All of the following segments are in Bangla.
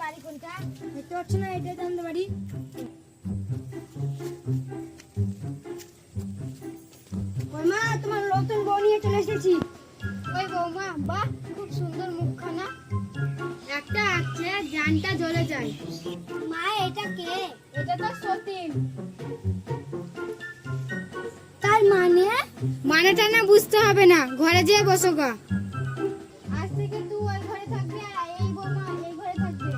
বাড়ি কোনটা? দেখতে পাচ্ছ না, এটাই তো আমাদের বাড়ি। বৌমা, তোমার নতুন বউ নিয়ে চলে এসেছি। ওই বৌমা, বাহ খুব সুন্দর মুখখানা, একটা আছে জানটা জ্বলে যায়। মা, এটা কে? এটা তো সতীন। তার মানেটা না বুঝতে হবে না, ঘরে যেয়ে বসো গা। আজ থেকে তুই ওই ঘরে থাকবি আর এই বৌমা এই ঘরে থাকবে।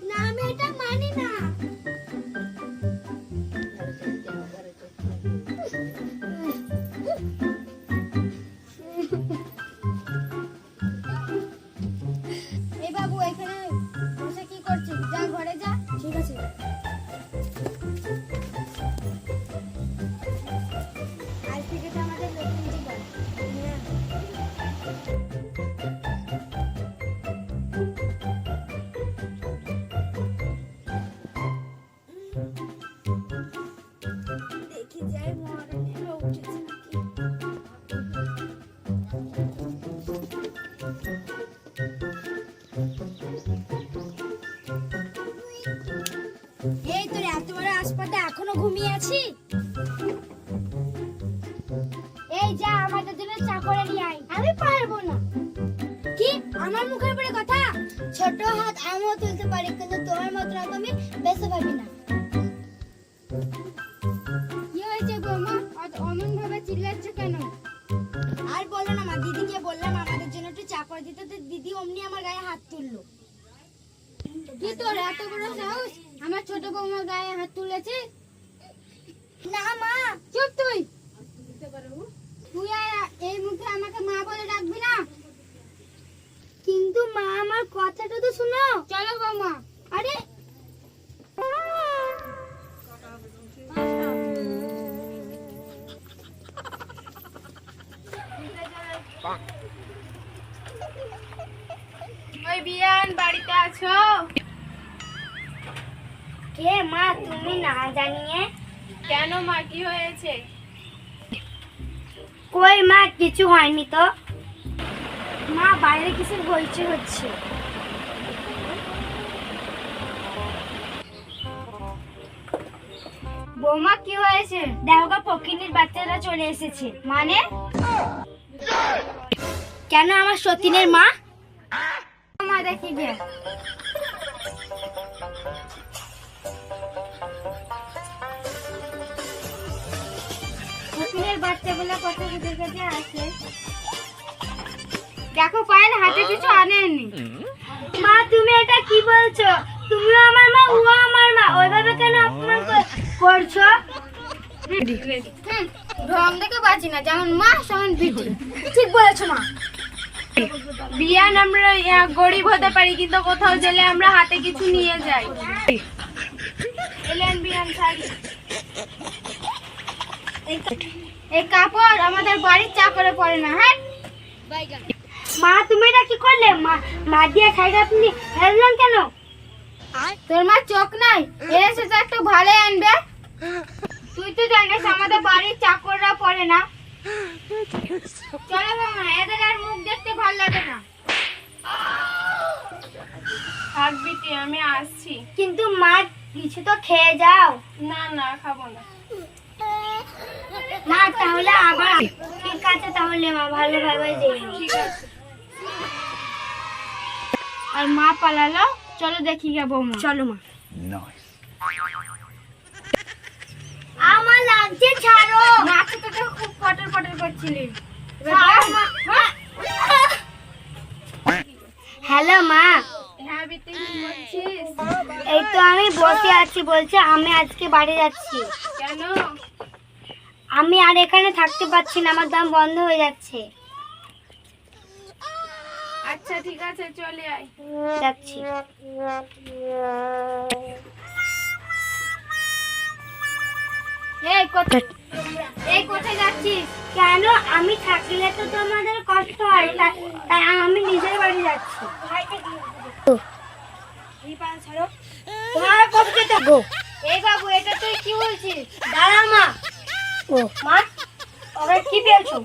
না, আমি এটা মানি না। এই বাবু, এখানে বসে কি করছিস? যা ঘরে যা। ঠিক আছে। আজ থেকে তো আমাদের নতুন জীবন। দেখি যাই মহারানীরা উঠেছে নাকি। এই তোর এত বড় আসপাতে এখনো ঘুমিয়ে আছি? এই যা, আমাদের জন্য চা করে নিয়ে আয়। আমি পারবো না। কি আমার মুখের উপরে কথা? ছোট হাত আমিও তুলতে পারি, কিন্তু তোমার মতো হাত আমি বেঁচে পাবি না। কি হয়েছে বৌমা, অমন ভাবে চিল্লাচ্ছ কেন? আর বলো না মা, দিদিকে বললাম আমাদের জন্য একটু চা করে দিতে, তো দিদি অমনি আমার গায়ে হাত তুললো। কি তোর এত বড় সাহস, আমার ছোট বৌমার গায়ে হাত তুলেছে? না মা। চুপ তুই। তুই আর এই মুখে আমাকে মা বলে ডাকবি না। কিন্তু মা, আমার কথাটা তো শোনো। চলো বৌমা। আরে ওই বিয়ান, বাড়িতে আছো? কে মা তুমি না জানিয়ে? কেন মা, কি হয়েছে? কই মা, কিছু হয়নি তো। মা, বাইরে কিসের হইচই হচ্ছে? বৌমা, কি হয়েছে? দেখো গো, পকিনির বাচ্চারা চলে এসেছে। মানে? কেন, আমার সতীনের মা? মা দেখি গে। পকিনের বাচ্চাগুলো কত দূর থেকে আসে। দেখো পায়েল হাতে কিছু আনেনি। মা, তুমি এটা কি বলছো? তুমিও আমার মা, ও আমার মা, ওইভাবে কেন অপমান করছো? ঢং দেখে বাঁচি না, যেমন মা সেমন বিটি। ঠিক বলেছো মা। বিয়ান, আমরা গরিব হতে পারি, কিন্তু কোথাও গেলে আমরা হাতে কিছু নিয়ে যাই। এলেন বিয়ান, শাড়ি। এই কাপড় আমাদের বাড়ির চাকরে পড়ে না। হ্যাঁ মা, তুমি এটা কি করলে? মা দিয়ে খাইলে আপনি ফেললেন কেন? তোর মা চোখ নাই? এসে তো একটু ভালো আনবে। তুই তো জানিস আমাদের বাড়ির চাকররা পড়ে না। চলো মামা, এদের আর মুখ দেখতে ভালো লাগে না। থাক বিটি, আমি আসছি। কিন্তু মা, কিছু তো খেয়ে যাও। না না, খাবো না। মা, তাহলে আবার। ঠিক আছে তাহলে মা, ভালোভাবে যেও। ঠিক আছে। আর মা পালালো, চলো দেখি গে বৌমা। চলো মা। আমার লাগছে, ছাড়ো। নাচে তো খুব পটর পটর করছিলি। হ্যালো মা। হ্যাঁ বিটি, কি করছিস? এই তো আমি বসে আছি, বলছে আমি আজকে বাড়ি যাচ্ছি। কেন? আমি আর এখানে থাকতে পারছি না, আমার দম বন্ধ হয়ে যাচ্ছে। আচ্ছা ঠিক আছে, চলে আয়। যাচ্ছি। এই কোথায় যাচ্ছিস? কেন, আমি থাকলে তো তোমাদের কষ্ট হয়, তাই আমি নিজের বাড়ি যাচ্ছি। এই বাবু, এটা তুই কি বলছিস? দাঁড়া মা। মা, ওরা কি পেয়েছো?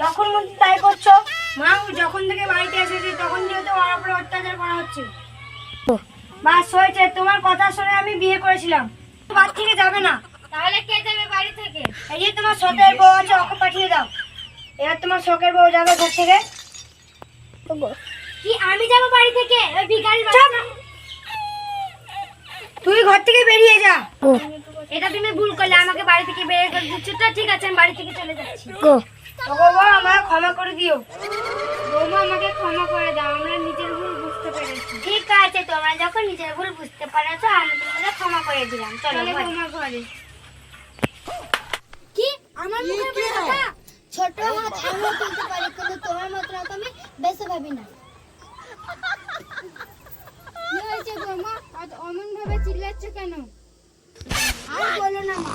যখন মন তাই করছো। মা, যখন থেকে বাড়িতে এসেছি তখন যেহেতু ওর উপরে অত্যাচার করা হচ্ছে। বাস হয়েছে, তোমার কথা শুনে আমি বিয়ে করেছিলাম। বাড়ি থেকে যাবে না। তাহলে কে যাবে বাড়ি থেকে? এই যে তোমার শখের বউ আছে, ওকে পাঠিয়ে দাও। এবার তোমার শখের বউ যাবে ঘর থেকে। কি আমি যাব বাড়ি থেকে? ওই ভিখারি বাচ্চা। তুই ঘর থেকে বেরিয়ে যা। এটা তুমি ভুল করলে, আমাকে বাড়ি থেকে বের করে দিচ্ছ। তো ঠিক আছে, আমি বাড়ি থেকে চলে যাচ্ছি। বৌমা আমাকে ক্ষমা করে দিও। বৌমা আমাকে ক্ষমা করে দাও, আমরা নিজের ভুল বুঝতে পেরেছি। ঠিক আছে, তোমরা যখন নিজের ভুল বুঝতে পারছো আমি তোমাদের ক্ষমা করে দিলাম। চলো চলো বৌমা ঘরে। কি আমার মুখের উপরে কথা? ছোট হাত আমিও তুলতে পারি, কিন্তু তোমার মতো না তো আমি বেশি ভাবি না। কি হয়েছে বৌমা? আজ অমন ভাবে চিল্লাচ্ছ কেন? আর বলো না মা,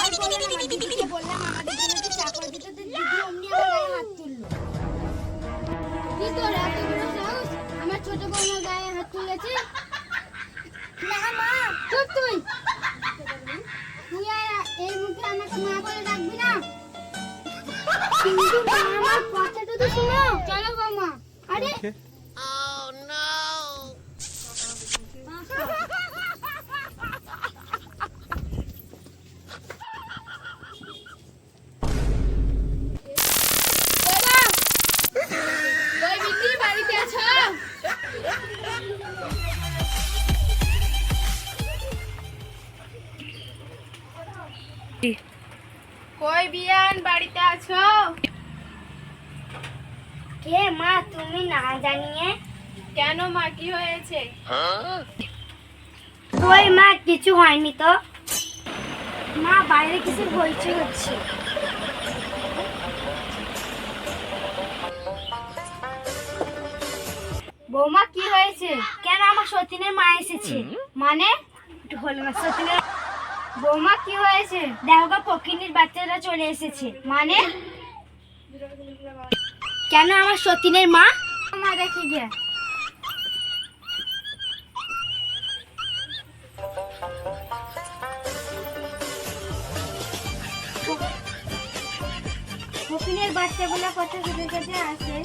আর বলো না মা, দিদিকে বললাম আমাদের জন্য একটু চা করে দিতে, তো দিদি অমনি আমার গায়ে হাত তুললো। কি তোর এত বড় সাহস? আমার ছোট বৌমার গায়ে হাত তুলেছে? না মা, চুপ তুই। তুই আর এই মুখে আমাকে মা বলে ডাকবি না। কিন্তু মা আমার কথাটা তো শোনো। চলো বৌমা। আরে ওই বিক্রি বাড়িতে আছো? কই বিয়ান, বাড়িতে আছো? কে মা, তুমি না জানিয়ে? কেন মা, কি হয়েছে? কই মা, কিছু হয়নি তো। মা বাইরে কিছু হইচই হচ্ছে। বৌমা কি হয়েছে? কেন আমার সতীনের মা এসেছে। মানে? ঢোল মা সতীনের। বৌমা কি হয়েছে? দেখো পকিনির বাচ্চারা চলে এসেছে। মানে? কেন আমার সতীনের মা? মা দেখি গে। পকিনের বাচ্চাগুলো কত ছোট ছোট আছে।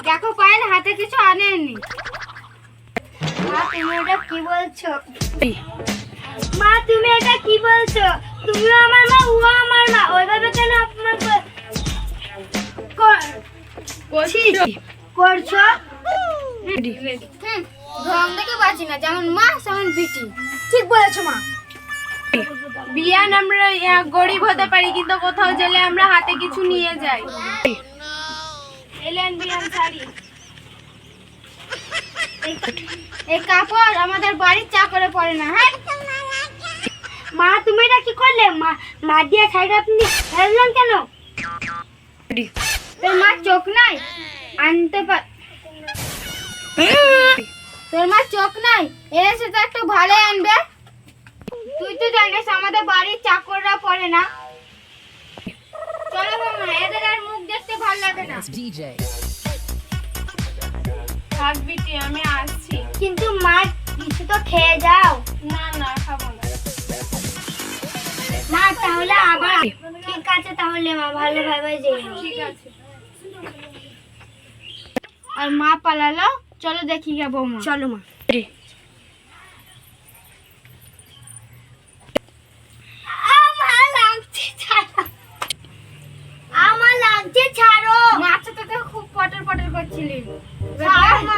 দেখো পায়েল হাতে কিছু আনেনি। মা তুমি এটা কি বলছো? মা তুমি এটা কি বলছো? তুমিও আমার মা, ও আমার মা, ওইভাবে কেন অপমান করছো? ঢং দেখে বাঁচি না, যেমন মা সেমন বিটি। ঠিক বলেছো মা। বিয়ান আমরা গরিব হতে পারি, কিন্তু কোথাও গেলে আমরা হাতে কিছু নিয়ে যাই। এলেন বিয়ান শাড়ি। এই কাপড় আমাদের বাড়ির চাকরে পড়ে না। হ্যাঁ মা তুমি এটা কি করলে? মা মা দিয়া শাড়িটা আপনি ফেললেন কেন? তোর মা চোখ নাই আনতে পার? তোর মা চোখ নাই, এসে তো একটু ভালো আনবে। তুই তো জানিস আমাদের বাড়ির চাকররা পড়ে না। চলো মামা, এদের আর মুখ দেখতে ভালো লাগে না। DJ. থাক বিটি, আমি আসছি। কিন্তু মা কিছু তো খেয়ে যাও। না না, খাবো না। মা তাহলে আবার। ঠিক আছে তাহলে মা, ভালোভাবে যেও। ঠিক আছে। আর মা পালালো, চলো দেখি গে বৌমা। চলো মা। আমার লাগছে ছাড়ো, আমার লাগছে ছাড়ো। মাছটা তো খুব পটর পটর করছিলি। ছাড়ো মা।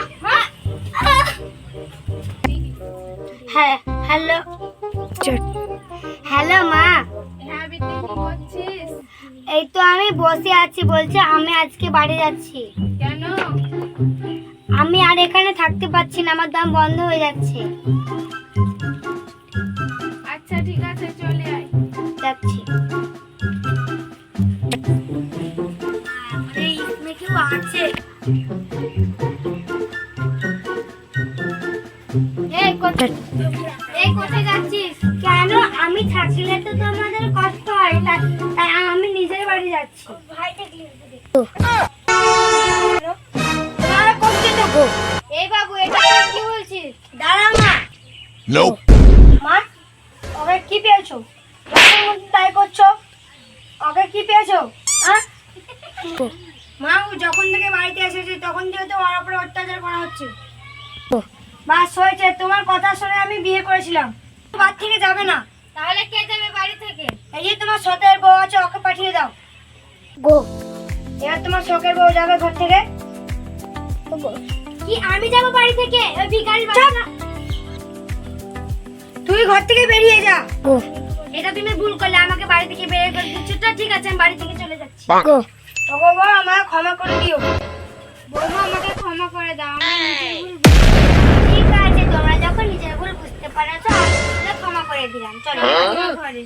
হ্যাঁ হ্যালো, হ্যালো মা। হ্যাঁ বিটি, কি করছিস? এই তো আমি বসে আছি, বলছে আমি আজকে বাড়ি যাচ্ছি। কেন? আমি আর এখানে থাকতে পারছি না, আমার দম বন্ধ হয়ে যাচ্ছে। আচ্ছা ঠিক আছে, চলে আয়। যাচ্ছি। এই इसमें কেউ আছে? এই কোথায় যাচ্ছিস? কেন? আমি থাকলে তো তোমাদের কষ্ট হয়, তাই আমি নিজের বাড়ি যাচ্ছি। তোমার কষ্ট দেবো। এই বাবু, এটা তুই কি বলছিস? দাঁড়া মা। Nope. মা ওকে কি পেয়েছো? যখন মন তাই করছো। ওকে কি পেয়েছো? হ্যাঁ মা ও যখন থেকে বাড়িতে এসেছে তখন থেকে তো ওর উপরে অত্যাচার করা হচ্ছে। বাস হয়েছে, তোমার কথা শুনে আমি বিয়ে করেছিলাম, বাড়ি থেকে যাবে না। তাহলে কে যাবে বাড়ি থেকে? এই যে তোমার শখের বউ আছে, ওকে পাঠিয়ে দাও। গো, এবার তোমার শখের বউ যাবে ঘর থেকে। কি আমি যাব বাড়ি থেকে? ওই ভিখারি বাচ্চা। তুই ঘর থেকে বেরিয়ে যা। এটা তুমি ভুল করলে, আমাকে বাড়ি থেকে বেরিয়ে করে দিচ্ছ তো, ঠিক আছে আমি বাড়ি থেকে চলে যাচ্ছি। ওগো বউ, আমাকে ক্ষমা করে দিও। বৌমা আমাকে ক্ষমা করে দাও, আমি নিজের ভুল ঠিক আছে, তোমরা যখন নিজের ভুল বুঝতে পারছো, আমি ক্ষমা করে দিলাম। চলো বুঝতে- ঘরে